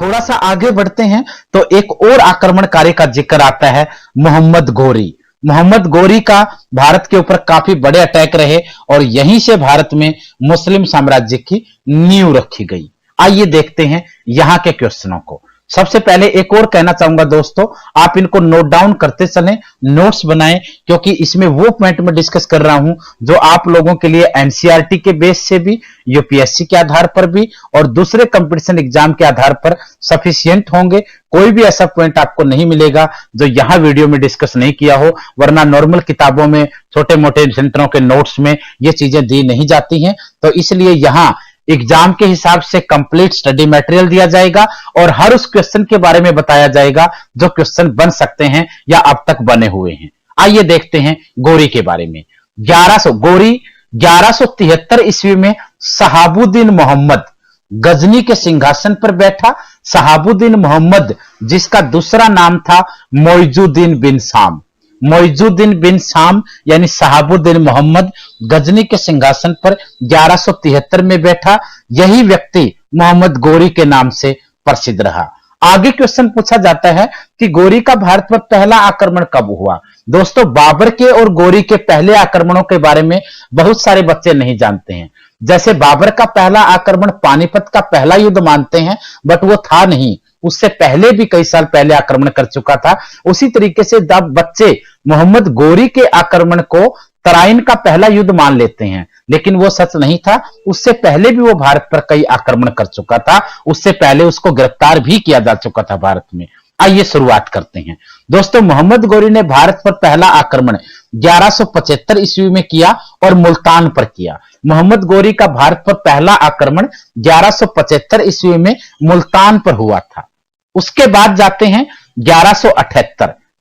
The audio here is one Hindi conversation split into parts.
थोड़ा सा आगे बढ़ते हैं तो एक और आक्रमणकारी का जिक्र आता है, मोहम्मद गोरी। मोहम्मद गोरी का भारत के ऊपर काफी बड़े अटैक रहे और यहीं से भारत में मुस्लिम साम्राज्य की नींव रखी गई। आइए देखते हैं यहां के क्वेश्चनों को। सबसे पहले एक और कहना चाहूंगा दोस्तों, आप इनको नोट डाउन करते चलें, नोट्स बनाएं, क्योंकि इसमें वो पॉइंट में डिस्कस कर रहा हूं जो आप लोगों के लिए एनसीईआरटी के बेस से भी, यूपीएससी के आधार पर भी और दूसरे कंपटीशन एग्जाम के आधार पर सफिशिएंट होंगे। कोई भी ऐसा पॉइंट आपको नहीं मिलेगा जो यहां वीडियो में डिस्कस नहीं किया हो, वरना नॉर्मल किताबों में छोटे मोटे सेंटरों के नोट्स में ये चीजें दी नहीं जाती हैं। तो इसलिए यहां एग्जाम के हिसाब से कंप्लीट स्टडी मटेरियल दिया जाएगा और हर उस क्वेश्चन के बारे में बताया जाएगा जो क्वेश्चन बन सकते हैं या अब तक बने हुए हैं। आइए देखते हैं गोरी के बारे में। गोरी 1173 ईस्वी में शहाबुद्दीन मोहम्मद गजनी के सिंहासन पर बैठा। शहाबुद्दीन मोहम्मद जिसका दूसरा नाम था मोइजुद्दीन बिन शाम। मोइजुद्दीन बिन शाम यानी शहाबुद्दीन मोहम्मद गजनी के सिंहासन पर 1173 में बैठा। यही व्यक्ति मोहम्मद गोरी के नाम से प्रसिद्ध रहा। आगे क्वेश्चन पूछा जाता है कि गोरी का भारत पर पहला आक्रमण कब हुआ। दोस्तों, बाबर के और गोरी के पहले आक्रमणों के बारे में बहुत सारे बच्चे नहीं जानते हैं। जैसे बाबर का पहला आक्रमण पानीपत का पहला युद्ध मानते हैं, बट वो था नहीं, उससे पहले भी कई साल पहले आक्रमण कर चुका था। उसी तरीके से जब बच्चे मोहम्मद गोरी के आक्रमण को तराइन का पहला युद्ध मान लेते हैं, लेकिन वो सच नहीं था। उससे पहले भी वो भारत पर कई आक्रमण कर चुका था। उससे पहले उसको गिरफ्तार भी किया जा चुका था भारत में। आइए शुरुआत करते हैं दोस्तों। मोहम्मद गोरी ने भारत पर पहला आक्रमण 1175 ईस्वी में किया और मुल्तान पर किया। मोहम्मद गोरी का भारत पर पहला आक्रमण 1175 ईस्वी में मुल्तान पर हुआ था। उसके बाद जाते हैं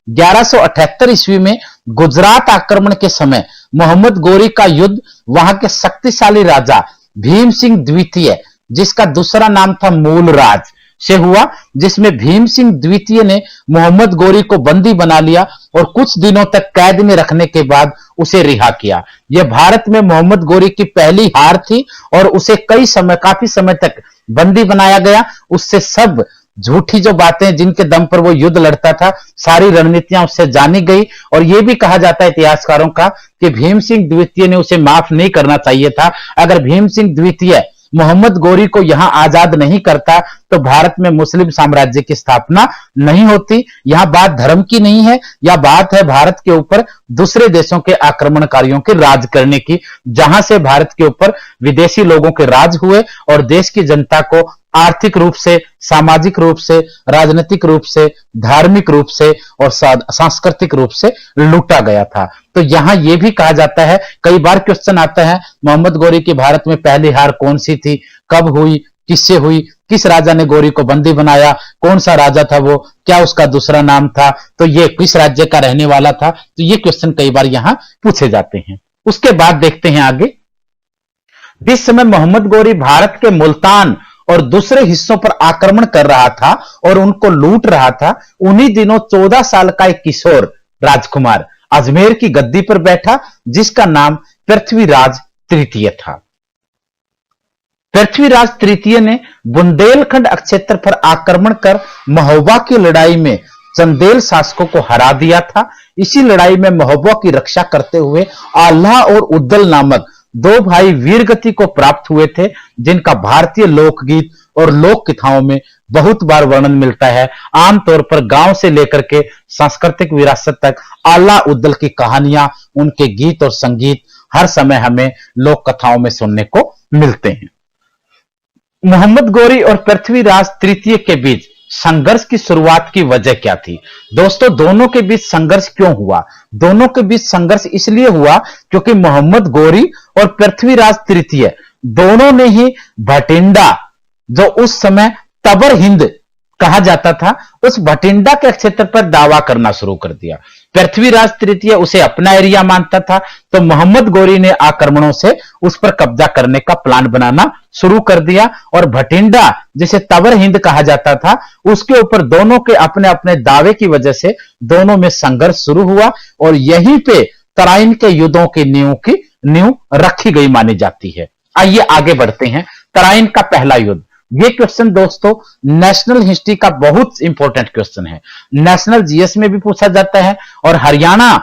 1178 ईस्वी में गुजरात आक्रमण के समय मोहम्मद गोरी का युद्ध वहां के शक्तिशाली राजा भीम सिंह द्वितीय, जिसका दूसरा नाम था मूलराज, से हुआ, जिसमें भीम सिंह द्वितीय ने मोहम्मद गोरी को बंदी बना लिया और कुछ दिनों तक कैद में रखने के बाद उसे रिहा किया। यह भारत में मोहम्मद गोरी की पहली हार थी और उसे काफी समय तक बंदी बनाया गया। उससे सब झूठी जो बातें जिनके दम पर वो युद्ध लड़ता था, सारी रणनीतियां उससे जानी गई। और यह भी कहा जाता है इतिहासकारों का कि भीम सिंह द्वितीय ने उसे माफ नहीं करना चाहिए था। अगर भीम सिंह द्वितीय मोहम्मद गोरी को यहां आजाद नहीं करता तो भारत में मुस्लिम साम्राज्य की स्थापना नहीं होती। यहां बात धर्म की नहीं है, यह बात है भारत के ऊपर दूसरे देशों के आक्रमणकारियों के राज करने की, जहां से भारत के ऊपर विदेशी लोगों के राज हुए और देश की जनता को आर्थिक रूप से, सामाजिक रूप से, राजनीतिक रूप से, धार्मिक रूप से और सांस्कृतिक रूप से लूटा गया था। तो यहां यह भी कहा जाता है, कई बार क्वेश्चन आता है, मोहम्मद गोरी की भारत में पहली हार कौन सी थी, कब हुई, किससे हुई, किस राजा ने गोरी को बंदी बनाया, कौन सा राजा था वो, क्या उसका दूसरा नाम था, तो ये किस राज्य का रहने वाला था। तो ये क्वेश्चन कई बार यहां पूछे जाते हैं। उसके बाद देखते हैं आगे। जिस समय मोहम्मद गोरी भारत के मुल्तान और दूसरे हिस्सों पर आक्रमण कर रहा था और उनको लूट रहा था, उन्हीं दिनों 14 साल का एक किशोर राजकुमार अजमेर की गद्दी पर बैठा, जिसका नाम पृथ्वीराज तृतीय था। पृथ्वीराज तृतीय ने बुंदेलखंड क्षेत्र पर आक्रमण कर महोबा की लड़ाई में चंदेल शासकों को हरा दिया था। इसी लड़ाई में महोबा की रक्षा करते हुए आल्हा और उद्दल नामक दो भाई वीरगति को प्राप्त हुए थे, जिनका भारतीय लोकगीत और लोक कथाओं में बहुत बार वर्णन मिलता है। आमतौर पर गांव से लेकर के सांस्कृतिक विरासत तक आल्हा उद्दल की कहानियां, उनके गीत और संगीत हर समय हमें लोक कथाओं में सुनने को मिलते हैं। मोहम्मद गोरी और पृथ्वीराज तृतीय के बीच संघर्ष की शुरुआत की वजह क्या थी। दोस्तों, दोनों के बीच संघर्ष क्यों हुआ? दोनों के बीच संघर्ष इसलिए हुआ क्योंकि मोहम्मद गोरी और पृथ्वीराज तृतीय दोनों ने ही भटिंडा, जो उस समय तबर हिंद कहा जाता था, उस भटिंडा के क्षेत्र पर दावा करना शुरू कर दिया। पृथ्वीराज तृतीय उसे अपना एरिया मानता था, तो मोहम्मद गोरी ने आक्रमणों से उस पर कब्जा करने का प्लान बनाना शुरू कर दिया और भटिंडा, जिसे तबर हिंद कहा जाता था, उसके ऊपर दोनों के अपने अपने दावे की वजह से दोनों में संघर्ष शुरू हुआ और यहीं पे तराइन के युद्धों की नींव रखी गई मानी जाती है। आइए आगे बढ़ते हैं। तराइन का पहला युद्ध ये क्वेश्चन दोस्तों नेशनल हिस्ट्री का बहुत इंपॉर्टेंट क्वेश्चन है, नेशनल जीएस में भी पूछा जाता है, और हरियाणा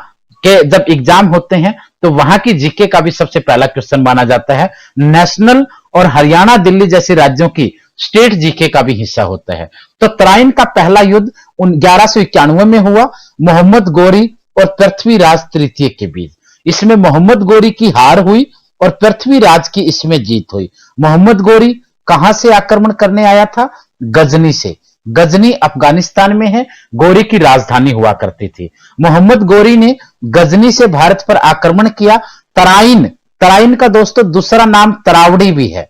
के जब एग्जाम होते हैं तो वहां की जीके का भी सबसे पहला क्वेश्चन माना जाता है। नेशनल और हरियाणा, दिल्ली जैसे राज्यों की स्टेट जीके का भी हिस्सा होता है। तो तराइन का पहला युद्ध 1191 में हुआ, मोहम्मद गोरी और पृथ्वीराज तृतीय के बीच। इसमें मोहम्मद गोरी की हार हुई और पृथ्वीराज की इसमें जीत हुई। मोहम्मद गोरी कहां से आक्रमण करने आया था? गजनी से। गजनी अफगानिस्तान में है, गोरी की राजधानी हुआ करती थी। मोहम्मद गोरी ने गजनी से भारत पर आक्रमण किया। तराइन, तराइन का दोस्तों दूसरा नाम तरावड़ी भी है।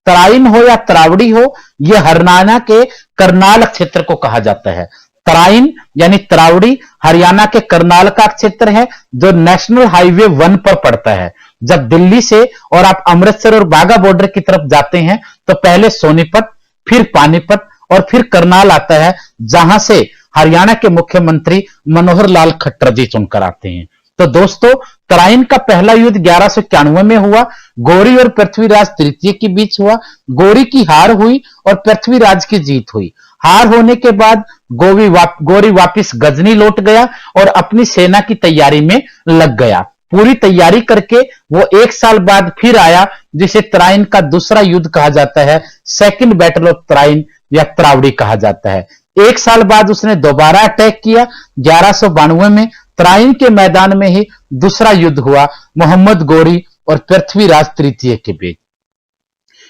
तराइन हो या तरावड़ी हो, यह हरियाणा के करनाल क्षेत्र को कहा जाता है। तराइन यानी तरावड़ी हरियाणा के करनाल का क्षेत्र है, जो नेशनल हाईवे 1 पर पड़ता है। जब दिल्ली से और आप अमृतसर और बाघा बॉर्डर की तरफ जाते हैं तो पहले सोनीपत, फिर पानीपत और फिर करनाल आता है, जहां से हरियाणा के मुख्यमंत्री मनोहर लाल खट्टर जी चुनकर आते हैं। तो दोस्तों तराइन का पहला युद्ध 1191 में हुआ, गोरी और पृथ्वीराज तृतीय के बीच हुआ। गोरी की हार हुई और पृथ्वीराज की जीत हुई। हार होने के बाद गोरी वापिस गजनी लौट गया और अपनी सेना की तैयारी में लग गया। पूरी तैयारी करके वो 1 साल बाद फिर आया, जिसे तराइन का दूसरा युद्ध कहा जाता है, सेकंड बैटल ऑफ तराइन या तरावड़ी कहा जाता है। 1 साल बाद उसने दोबारा अटैक किया। 1192 में तराइन के मैदान में ही दूसरा युद्ध हुआ, मोहम्मद गोरी और पृथ्वीराज तृतीय के बीच।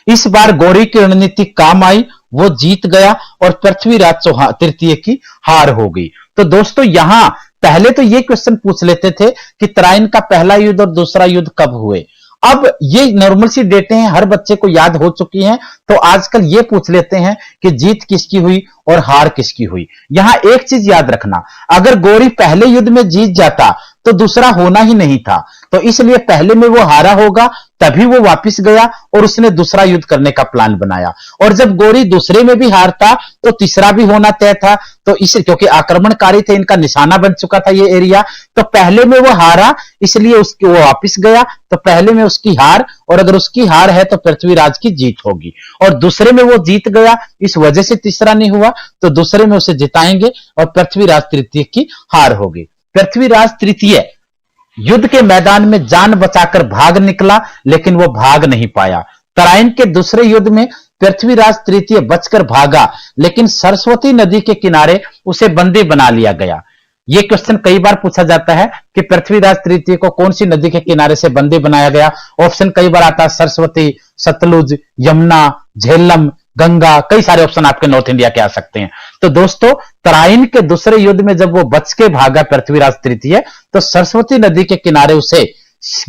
इस बार गोरी की रणनीति काम आई, वो जीत गया और पृथ्वीराज तृतीय की हार हो गई। तो दोस्तों यहां पहले तो ये क्वेश्चन पूछ लेते थे कि तराइन का पहला युद्ध और दूसरा युद्ध कब हुए। अब ये नॉर्मल सी डेटें हैं, हर बच्चे को याद हो चुकी हैं, तो आजकल ये पूछ लेते हैं कि जीत किसकी हुई और हार किसकी हुई। यहां एक चीज याद रखना, अगर गोरी पहले युद्ध में जीत जाता तो दूसरा होना ही नहीं था, तो इसलिए पहले में वो हारा होगा, तभी वो वापस गया और उसने दूसरा युद्ध करने का प्लान बनाया। और जब गोरी दूसरे में भी हारता तो तीसरा भी होना तय था, तो इस क्योंकि आक्रमणकारी थे, इनका निशाना बन चुका था ये एरिया, तो पहले में वो हारा, इसलिए उसकी वो वापस गया, तो पहले में उसकी हार, और अगर उसकी हार है तो पृथ्वीराज की जीत होगी। और दूसरे में वो जीत गया, इस वजह से तीसरा नहीं हुआ, तो दूसरे में उसे जिताएंगे और पृथ्वीराज तृतीय की हार होगी। पृथ्वीराज तृतीय युद्ध के मैदान में जान बचाकर भाग निकला, लेकिन वो भाग नहीं पाया। तराइन के दूसरे युद्ध में पृथ्वीराज तृतीय बचकर भागा, लेकिन सरस्वती नदी के किनारे उसे बंदी बना लिया गया। यह क्वेश्चन कई बार पूछा जाता है कि पृथ्वीराज तृतीय को कौन सी नदी के किनारे से बंदी बनाया गया। ऑप्शन कई बार आता है सरस्वती, सतलुज, यमुना, झेलम, गंगा, कई सारे ऑप्शन आपके नॉर्थ इंडिया के आ सकते हैं। तो दोस्तों तराइन के दूसरे युद्ध में जब वो बच के भागा पृथ्वीराज तृतीय, तो सरस्वती नदी के किनारे उसे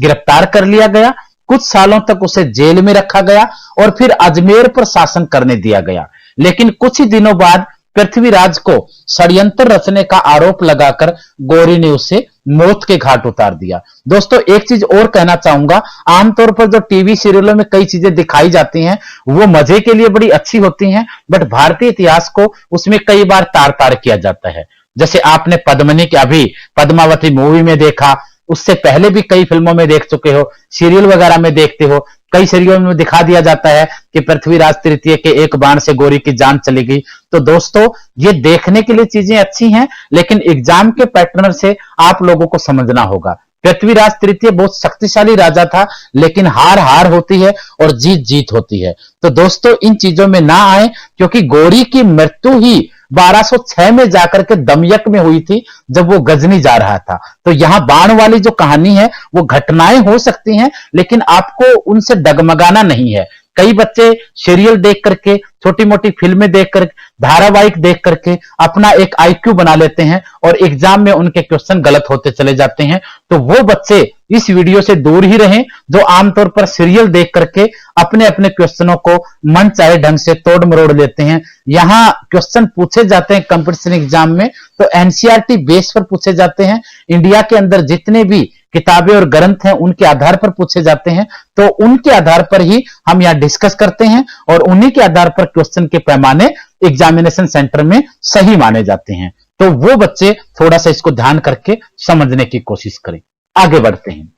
गिरफ्तार कर लिया गया। कुछ सालों तक उसे जेल में रखा गया और फिर अजमेर पर शासन करने दिया गया। लेकिन कुछ ही दिनों बाद पृथ्वीराज को षड्यंत्र रचने का आरोप लगाकर गोरी ने उसे मौत के घाट उतार दिया। दोस्तों एक चीज और कहना चाहूंगा, आमतौर पर जो टीवी सीरियलों में कई चीजें दिखाई जाती हैं वो मजे के लिए बड़ी अच्छी होती हैं, बट भारतीय इतिहास को उसमें कई बार तार तार किया जाता है। जैसे आपने पद्मिनी के अभी पद्मावती मूवी में देखा, उससे पहले भी कई फिल्मों में देख चुके हो, सीरियल वगैरह में देखते हो, कई सीरियल में दिखा दिया जाता है कि पृथ्वीराज तृतीय के एक बाण से गोरी की जान चली गई। तो दोस्तों ये देखने के लिए चीजें अच्छी हैं, लेकिन एग्जाम के पैटर्न से आप लोगों को समझना होगा। पृथ्वीराज तृतीय बहुत शक्तिशाली राजा था, लेकिन हार हार होती है और जीत जीत होती है। तो दोस्तों इन चीजों में ना आए, क्योंकि गोरी की मृत्यु ही 1206 में जाकर के दमयक में हुई थी, जब वो गजनी जा रहा था। तो यहां बाण वाली जो कहानी है वो घटनाएं हो सकती हैं, लेकिन आपको उनसे डगमगाना नहीं है। कई बच्चे सीरियल देख करके, छोटी मोटी फिल्में देख कर, धारावाहिक देख करके अपना एक आईक्यू बना लेते हैं और एग्जाम में उनके क्वेश्चन गलत होते चले जाते हैं। तो वो बच्चे इस वीडियो से दूर ही रहें जो आमतौर पर सीरियल देख करके अपने अपने क्वेश्चनों को मन चाहे ढंग से तोड़ मरोड़ लेते हैं। यहां क्वेश्चन पूछे जाते हैं कंपटीशन एग्जाम में तो एनसीईआरटी बेस पर पूछे जाते हैं। इंडिया के अंदर जितने भी किताबें और ग्रंथ हैं उनके आधार पर पूछे जाते हैं, तो उनके आधार पर ही हम यहां डिस्कस करते हैं और उन्हीं के आधार पर क्वेश्चन के पैमाने एग्जामिनेशन सेंटर में सही माने जाते हैं। तो वो बच्चे थोड़ा सा इसको ध्यान करके समझने की कोशिश करें। आगे बढ़ते हैं।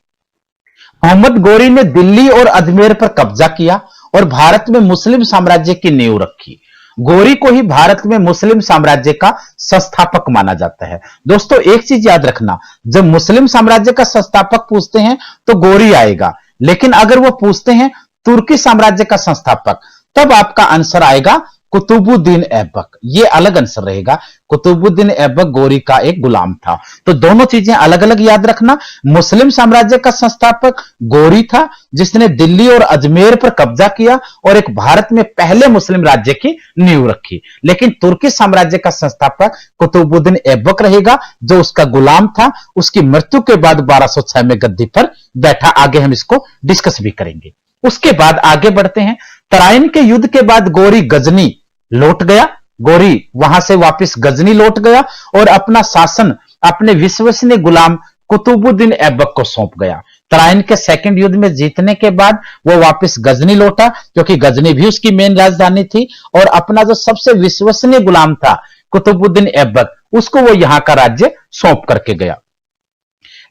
मोहम्मद गोरी ने दिल्ली और अजमेर पर कब्जा किया और भारत में मुस्लिम साम्राज्य की नींव रखी। गौरी को ही भारत में मुस्लिम साम्राज्य का संस्थापक माना जाता है। दोस्तों एक चीज याद रखना, जब मुस्लिम साम्राज्य का संस्थापक पूछते हैं तो गौरी आएगा, लेकिन अगर वो पूछते हैं तुर्की साम्राज्य का संस्थापक, तब आपका आंसर आएगा कुतुबुद्दीन ऐबक। ये अलग आंसर रहेगा। कुतुबुद्दीन ऐबक गौरी का एक गुलाम था। तो दोनों चीजें अलग अलग याद रखना। मुस्लिम साम्राज्य का संस्थापक गौरी था, जिसने दिल्ली और अजमेर पर कब्जा किया और एक भारत में पहले मुस्लिम राज्य की नींव रखी। लेकिन तुर्की साम्राज्य का संस्थापक कुतुबुद्दीन ऐबक रहेगा, जो उसका गुलाम था। उसकी मृत्यु के बाद 1206 में गद्दी पर बैठा। आगे हम इसको डिस्कस भी करेंगे। उसके बाद आगे बढ़ते हैं। तराइन के युद्ध के बाद गौरी गजनी लौट गया। गौरी वहां से वापस गजनी लौट गया और अपना शासन अपने विश्वसनीय गुलाम कुतुबुद्दीन ऐबक को सौंप गया। तराइन के सेकंड युद्ध में जीतने के बाद वो वापस गजनी लौटा, क्योंकि गजनी भी उसकी मेन राजधानी थी, और अपना जो सबसे विश्वसनीय गुलाम था कुतुबुद्दीन ऐबक, उसको वो यहां का राज्य सौंप करके गया।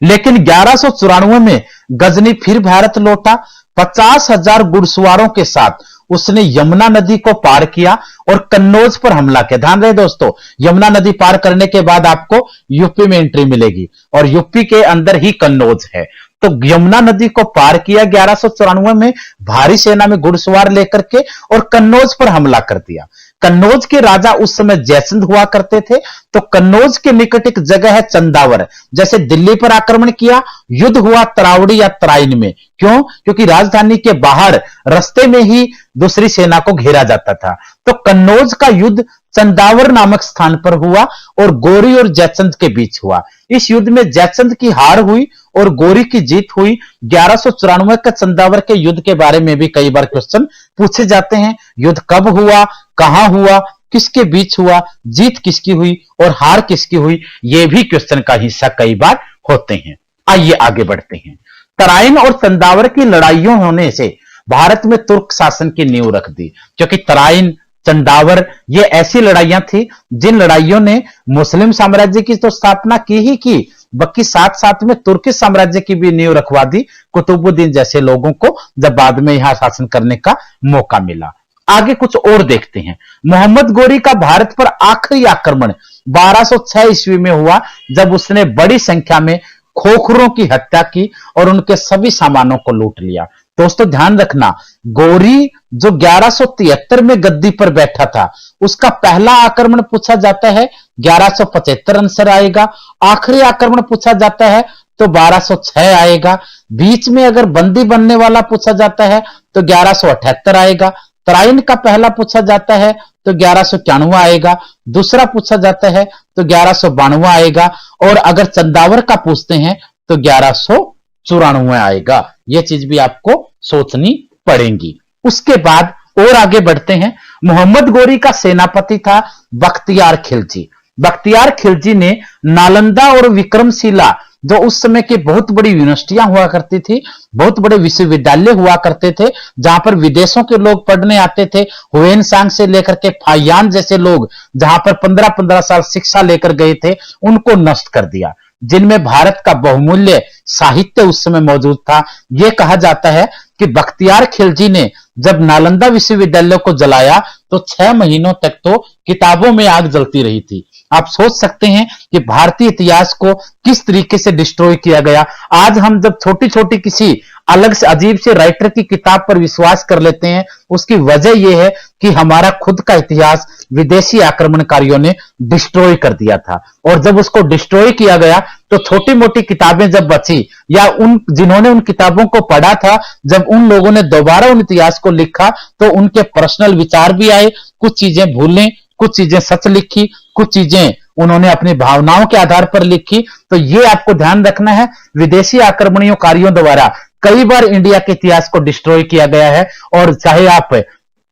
लेकिन 1194 में गजनी फिर भारत लौटा। 50,000 घुड़सवारों के साथ उसने यमुना नदी को पार किया और कन्नौज पर हमला किया। ध्यान रहे दोस्तों, यमुना नदी पार करने के बाद आपको यूपी में एंट्री मिलेगी और यूपी के अंदर ही कन्नौज है। तो यमुना नदी को पार किया 1194 में भारी सेना में घुड़सवार लेकर के और कन्नौज पर हमला कर दिया। कन्नौज के राजा उस समय जयचंद हुआ करते थे। तो कन्नौज के निकट एक जगह है चंदावर। जैसे दिल्ली पर आक्रमण किया, युद्ध हुआ तरावड़ी या तराइन में। क्यों? क्योंकि राजधानी के बाहर रास्ते में ही दूसरी सेना को घेरा जाता था। तो कन्नौज का युद्ध चंदावर नामक स्थान पर हुआ और गौरी और जयचंद के बीच हुआ। इस युद्ध में जयचंद की हार हुई और गौरी की जीत हुई। 1194 का चंदावर के युद्ध के बारे में भी कई बार क्वेश्चन पूछे जाते हैं। युद्ध कब हुआ, कहां हुआ, किसके बीच हुआ, जीत किसकी हुई और हार किसकी हुई, यह भी क्वेश्चन का हिस्सा कई बार होते हैं। आइए आगे बढ़ते हैं। तराइन और चंदावर की लड़ाइयों होने से भारत में तुर्क शासन की नींव रख दी, क्योंकि तराइन, चंदावर ये ऐसी लड़ाइयां थी जिन लड़ाइयों ने मुस्लिम साम्राज्य की तो स्थापना की ही की, बल्कि साथ साथ में तुर्की साम्राज्य की भी नींव रखवा दी कुतुबुद्दीन जैसे लोगों को, जब बाद में यहां शासन करने का मौका मिला। आगे कुछ और देखते हैं। मोहम्मद गौरी का भारत पर आखिरी आक्रमण 1206 ईस्वी में हुआ, जब उसने बड़ी संख्या में खोखरों की हत्या की और उनके सभी सामानों को लूट लिया। दोस्तों ध्यान रखना, गौरी जो 1173 में गद्दी पर बैठा था, उसका पहला आक्रमण पूछा जाता है 1175 आंसर आएगा। आखिरी आक्रमण पूछा जाता है तो 1206 आएगा। बीच में अगर बंदी बनने वाला पूछा जाता है तो 1178 आएगा। तराइन का पहला पूछा जाता है तो 1191 आएगा। दूसरा पूछा जाता है तो 1192 आएगा। और अगर चंदावर का पूछते हैं तो 1194 आएगा। यह चीज भी आपको सोचनी पड़ेगी। उसके बाद और आगे बढ़ते हैं। मोहम्मद गौरी का सेनापति था बख्तियार खिलजी। बख्तियार खिलजी ने नालंदा और विक्रमशिला, जो उस समय की बहुत बड़ी यूनिवर्सिटियां हुआ करती थी, बहुत बड़े विश्वविद्यालय हुआ करते थे, जहां पर विदेशों के लोग पढ़ने आते थे। हुएन सांग से लेकर के फायान जैसे लोग जहां पर 15-15 साल शिक्षा लेकर गए थे, उनको नष्ट कर दिया, जिनमें भारत का बहुमूल्य साहित्य उस समय मौजूद था। यह कहा जाता है कि बख्तियार खिलजी ने जब नालंदा विश्वविद्यालय को जलाया तो 6 महीनों तक तो किताबों में आग जलती रही थी। आप सोच सकते हैं कि भारतीय इतिहास को किस तरीके से डिस्ट्रॉय किया गया। आज हम जब छोटी छोटी किसी अलग से अजीब से राइटर की किताब पर विश्वास कर लेते हैं, उसकी वजह यह है कि हमारा खुद का इतिहास विदेशी आक्रमणकारियों ने डिस्ट्रॉय कर दिया था। और जब उसको डिस्ट्रॉय किया गया तो छोटी मोटी किताबें जब बची, या उन जिन्होंने उन किताबों को पढ़ा था, जब उन लोगों ने दोबारा उन इतिहास को लिखा तो उनके पर्सनल विचार भी आए। कुछ चीजें भूलें, कुछ चीजें सच लिखी, कुछ चीजें उन्होंने अपनी भावनाओं के आधार पर लिखी। तो ये आपको ध्यान रखना है, विदेशी आक्रमणकारियों द्वारा कई बार इंडिया के इतिहास को डिस्ट्रॉय किया गया है। और चाहे आप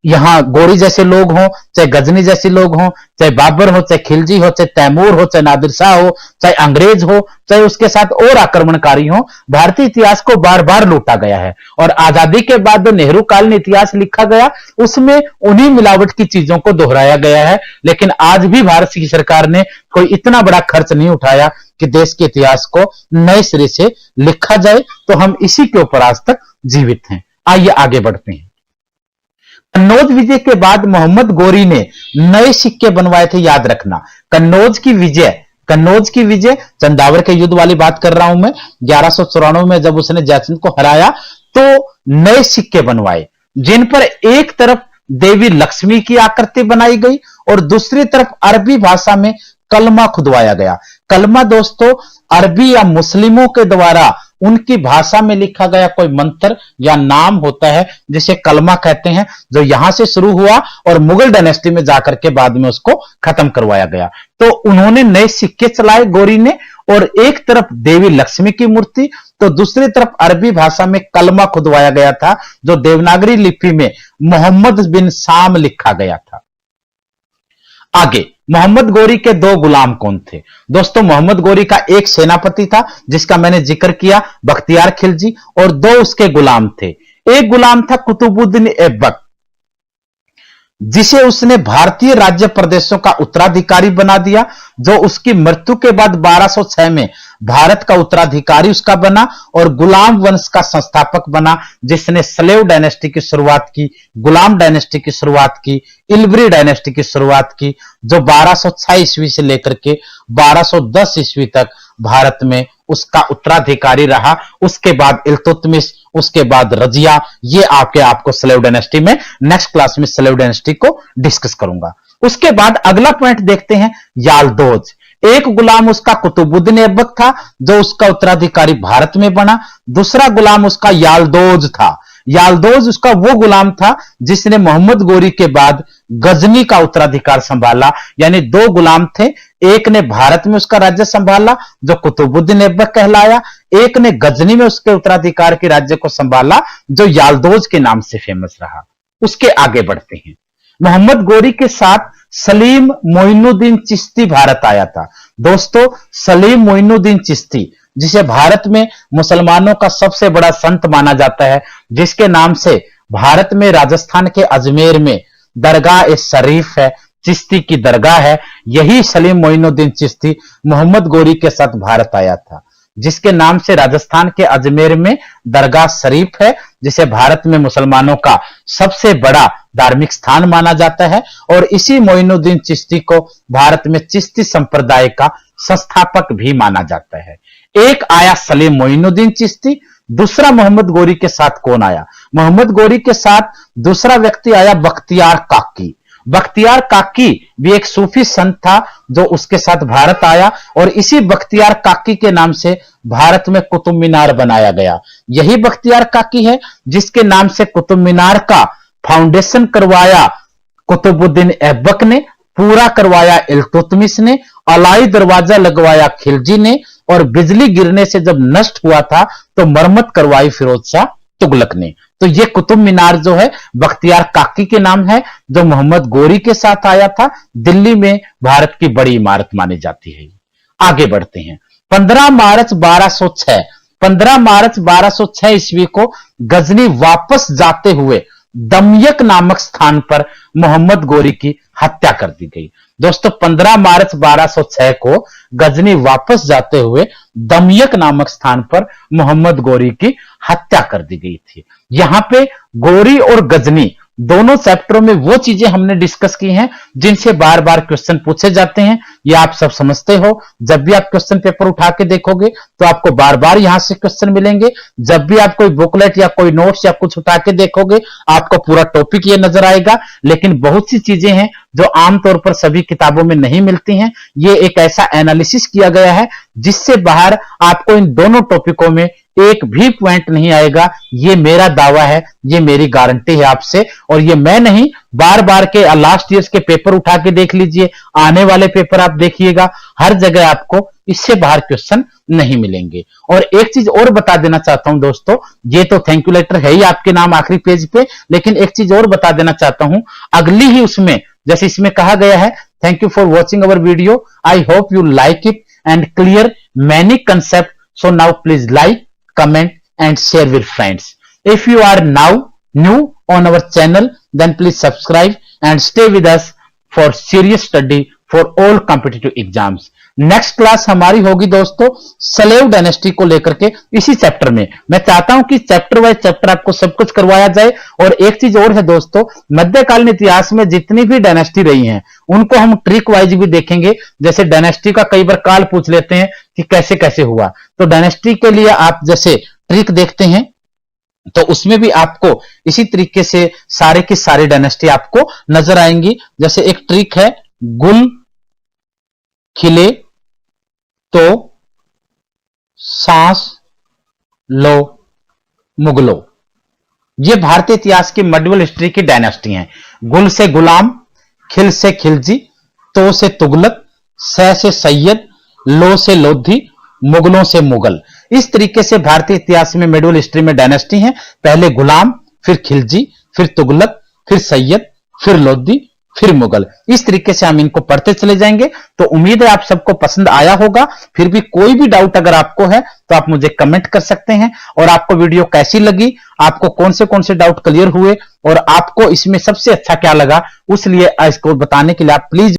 यहां गौरी जैसे लोग हों, चाहे गजनी जैसे लोग हों, चाहे बाबर हो, चाहे खिलजी हो, चाहे तैमूर हो, चाहे नादिर शाह हो, चाहे अंग्रेज हो, चाहे उसके साथ और आक्रमणकारी हो, भारतीय इतिहास को बार बार लूटा गया है। और आजादी के बाद जो नेहरू कालीन इतिहास लिखा गया, उसमें उन्हीं मिलावट की चीजों को दोहराया गया है। लेकिन आज भी भारत की सरकार ने कोई इतना बड़ा खर्च नहीं उठाया कि देश के इतिहास को नए सिरे से लिखा जाए। तो हम इसी के ऊपर आज तक जीवित हैं। आइए आगे बढ़ते हैं। कन्नौज विजय के बाद मोहम्मद गोरी ने नए सिक्के बनवाए थे, याद रखना। कन्नौज की विजय चंदावर के युद्ध वाली बात कर रहा हूं मैं। 1194 में जब उसने जयसिंह को हराया तो नए सिक्के बनवाए, जिन पर एक तरफ देवी लक्ष्मी की आकृति बनाई गई और दूसरी तरफ अरबी भाषा में कलमा खुदवाया गया। कलमा दोस्तों अरबी या मुस्लिमों के द्वारा उनकी भाषा में लिखा गया कोई मंत्र या नाम होता है जिसे कलमा कहते हैं, जो यहां से शुरू हुआ और मुगल डायनेस्टी में जाकर के बाद में उसको खत्म करवाया गया। तो उन्होंने नए सिक्के चलाए गोरी ने, और एक तरफ देवी लक्ष्मी की मूर्ति तो दूसरी तरफ अरबी भाषा में कलमा खुदवाया गया था, जो देवनागरी लिपि में मोहम्मद बिन साम लिखा गया था। आगे मोहम्मद गोरी के दो गुलाम कौन थे? दोस्तों मोहम्मद गोरी का एक सेनापति था जिसका मैंने जिक्र किया, बख्तियार खिलजी, और दो उसके गुलाम थे। एक गुलाम था कुतुबुद्दीन ऐबक, जिसे उसने भारतीय राज्य प्रदेशों का उत्तराधिकारी बना दिया, जो उसकी मृत्यु के बाद 1206 में भारत का उत्तराधिकारी उसका बना और गुलाम वंश का संस्थापक बना, जिसने स्लेव डायनेस्टी की शुरुआत की, गुलाम डायनेस्टी की शुरुआत की, इल्बरी डायनेस्टी की शुरुआत की, जो 1206 ईस्वी से लेकर के 1210 ईस्वी तक भारत में उसका उत्तराधिकारी रहा। उसके बाद इल्तुतमिश, उसके बाद रजिया। ये आपको स्लेव डायनेस्टी में नेक्स्ट क्लास में स्लेव डायनेस्टी को डिस्कस करूंगा। उसके बाद अगला पॉइंट देखते हैं, यालदोज। एक गुलाम उसका कुतुबुद्दीन ऐबक था जो उसका उत्तराधिकारी भारत में बना, दूसरा गुलाम उसका यालदोज था। यालदोज उसका वो गुलाम था जिसने मोहम्मद गोरी के बाद गजनी का उत्तराधिकार संभाला। यानी दो गुलाम थे, एक ने भारत में उसका राज्य संभाला जो कुतुबुद्दीन ऐबक कहलाया, एक ने गजनी में उसके उत्तराधिकार के राज्य को संभाला जो यालदोज के नाम से फेमस रहा। उसके आगे बढ़ते हैं, मोहम्मद गोरी के साथ सलीम मोइनुद्दीन चिश्ती भारत आया था। दोस्तों सलीम मोइनुद्दीन चिश्ती, जिसे भारत में मुसलमानों का सबसे बड़ा संत माना जाता है, जिसके नाम से भारत में राजस्थान के अजमेर में दरगाह ए शरीफ है, चिश्ती की दरगाह है, यही सलीम मोइनुद्दीन चिश्ती मोहम्मद गोरी के साथ भारत आया था, जिसके नाम से राजस्थान के अजमेर में दरगाह शरीफ है, जिसे भारत में मुसलमानों का सबसे बड़ा धार्मिक स्थान माना जाता है। और इसी मोइनुद्दीन चिश्ती को भारत में चिश्ती संप्रदाय का संस्थापक भी माना जाता है। एक आया सलीम मोइनुद्दीन चिश्ती, दूसरा मोहम्मद गोरी के साथ कौन आया? मोहम्मद गोरी के साथ दूसरा व्यक्ति आया बख्तियार काकी। बख्तियार काकी भी एक सूफी संत था जो उसके साथ भारत आया, और इसी बख्तियार काकी के नाम से भारत में कुतुब मीनार बनाया गया। यही बख्तियार काकी है जिसके नाम से कुतुब मीनार का फाउंडेशन करवाया कुतुबुद्दीन ऐबक ने, पूरा करवाया इल्तुतमिश ने, अलाई दरवाजा लगवाया खिलजी ने, और बिजली गिरने से जब नष्ट हुआ था तो मरम्मत करवाई फिरोज शाह तुगलक ने। तो ये कुतुब मीनार जो है बख्तियार काकी के नाम है, जो मोहम्मद गोरी के साथ आया था। दिल्ली में भारत की बड़ी इमारत मानी जाती है। आगे बढ़ते हैं, 15 मार्च 1206 ईस्वी को गजनी वापस जाते हुए दमयक नामक स्थान पर मोहम्मद गोरी की हत्या कर दी गई। दोस्तों 15 मार्च 1206 को गजनी वापस जाते हुए दमयक नामक स्थान पर मोहम्मद गोरी की हत्या कर दी गई थी। यहां पे गोरी और गजनी दोनों चैप्टरों में वो चीजें हमने डिस्कस की हैं जिनसे बार बार क्वेश्चन पूछे जाते हैं, ये आप सब समझते हो। जब भी आप क्वेश्चन पेपर उठा के देखोगे तो आपको बार बार यहां से क्वेश्चन मिलेंगे। जब भी आप कोई बुकलेट या कोई नोट्स या कुछ उठा के देखोगे आपको पूरा टॉपिक ये नजर आएगा। लेकिन बहुत सी चीजें हैं जो आमतौर पर सभी किताबों में नहीं मिलती हैं। ये एक ऐसा एनालिसिस किया गया है जिससे बाहर आपको इन दोनों टॉपिकों में एक भी पॉइंट नहीं आएगा। ये मेरा दावा है, ये मेरी गारंटी है आपसे, और ये मैं नहीं, बार बार के लास्ट ईयर्स के पेपर उठा के देख लीजिए, आने वाले पेपर आप देखिएगा, हर जगह आपको इससे बाहर क्वेश्चन नहीं मिलेंगे। और एक चीज और बता देना चाहता हूं दोस्तों, ये तो थैंक यू लेटर है ही आपके नाम आखिरी पेज पे, लेकिन एक चीज और बता देना चाहता हूं, अगली ही उसमें जैसे इसमें कहा गया है, thank you for watching our video, I hope you like it and clear many concept, so now please like, comment and share with friends. If you are now new on our channel, then please subscribe and stay with us for serious study for all competitive exams. Next class हमारी होगी दोस्तों सलेव डायनेस्टी को लेकर के इसी चैप्टर में। मैं चाहता हूं कि चैप्टर वाइज चैप्टर आपको सब कुछ करवाया जाए। और एक चीज और है दोस्तों, मध्यकालीन इतिहास में जितनी भी डायनेस्टी रही हैं उनको हम ट्रिक वाइज भी देखेंगे। जैसे डायनेस्टी का कई बार काल पूछ लेते हैं कि कैसे कैसे हुआ, तो डायनेस्टी के लिए आप जैसे ट्रिक देखते हैं तो उसमें भी आपको इसी तरीके से सारे की सारी डायनेस्टी आपको नजर आएंगी। जैसे एक ट्रिक है, गुल खिले तो सांस लो मुगलो। ये भारतीय इतिहास की मिडिवल हिस्ट्री की डायनेस्टी हैं। गुल से गुलाम, खिल से खिलजी, तो से तुगलक, से सैयद, लो से लोधी, मुगलों से मुगल। इस तरीके से भारतीय इतिहास में मिडिवल हिस्ट्री में डायनेस्टी हैं। पहले गुलाम, फिर खिलजी, फिर तुगलक, फिर सैयद, फिर लोधी, फिर मुगल। इस तरीके से हम इनको पढ़ते चले जाएंगे। तो उम्मीद है आप सबको पसंद आया होगा। फिर भी कोई भी डाउट अगर आपको है तो आप मुझे कमेंट कर सकते हैं। और आपको वीडियो कैसी लगी, आपको कौन से डाउट क्लियर हुए और आपको इसमें सबसे अच्छा क्या लगा, उस लिए इसको बताने के लिए आप प्लीज